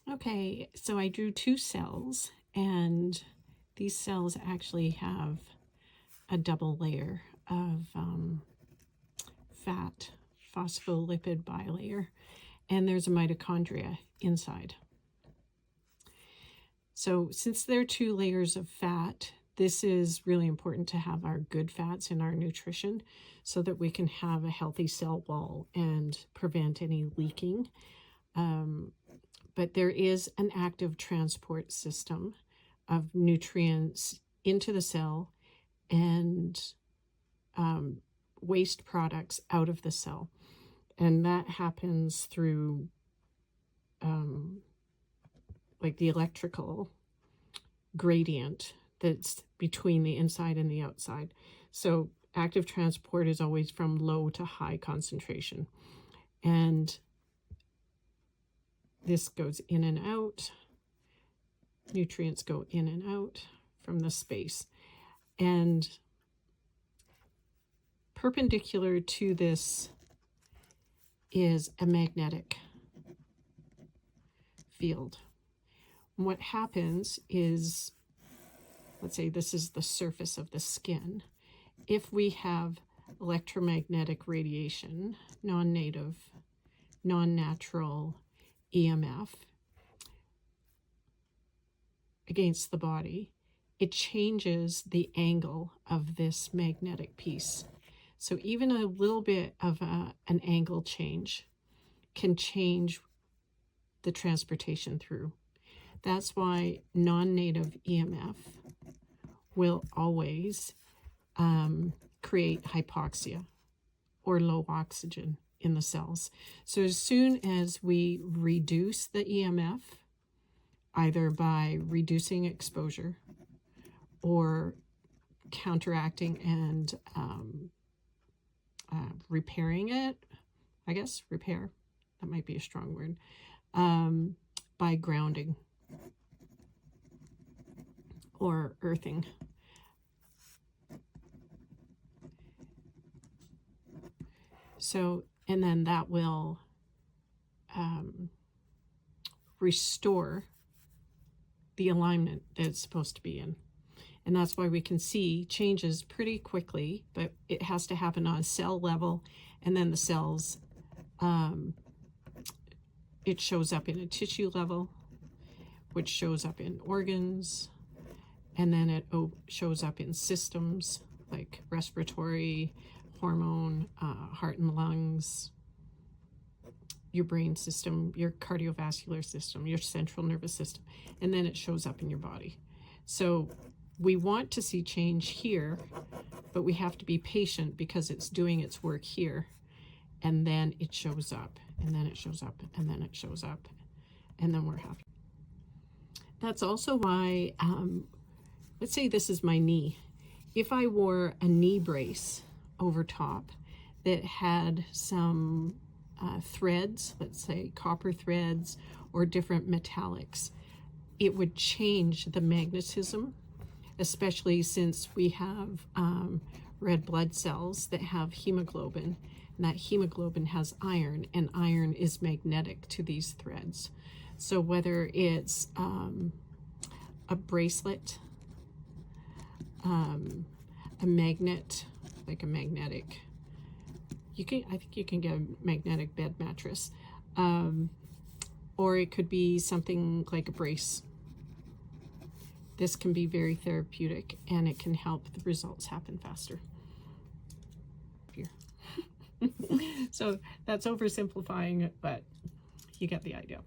Okay, so I drew two cells, and these cells actually have a double layer of fat, phospholipid bilayer, and there's a mitochondria inside. So since there are two layers of fat, this is really important to have our good fats in our nutrition so that we can have a healthy cell wall and prevent any leaking. But there is an active transport system of nutrients into the cell and waste products out of the cell. And that happens through like the electrical gradient that's between the inside and the outside. So active transport is always from low to high concentration. And this goes in and out. Nutrients go in and out from the space. And perpendicular to this is a magnetic field. What happens is, let's say this is the surface of the skin. If we have electromagnetic radiation, non-native, non-natural EMF against the body, it changes the angle of this magnetic piece. So even a little bit of an angle change can change the transportation through. That's why non-native EMF will always create hypoxia or low oxygen in the cells. So as soon as we reduce the EMF, either by reducing exposure or counteracting and repairing it, I guess, repair, that might be a strong word, by grounding or earthing. So, and then that will restore the alignment that it's supposed to be in. And that's why we can see changes pretty quickly, but it has to happen on a cell level, and then the cells, it shows up in a tissue level, which shows up in organs, and then it shows up in systems like respiratory, hormone, heart and lungs, your brain system, your cardiovascular system, your central nervous system, and then it shows up in your body. So we want to see change here, but we have to be patient because it's doing its work here, and then it shows up, and then it shows up, and then it shows up, and then we're happy. That's also why, let's say this is my knee. If I wore a knee brace over top that had some threads, let's say copper threads or different metallics, it would change the magnetism, especially since we have red blood cells that have hemoglobin, and that hemoglobin has iron, and iron is magnetic to these threads. So whether it's a bracelet, a magnet, like a magnetic, I think you can get a magnetic bed mattress, or it could be something like a brace. This can be very therapeutic, and it can help the results happen faster. So that's oversimplifying it, but you get the idea.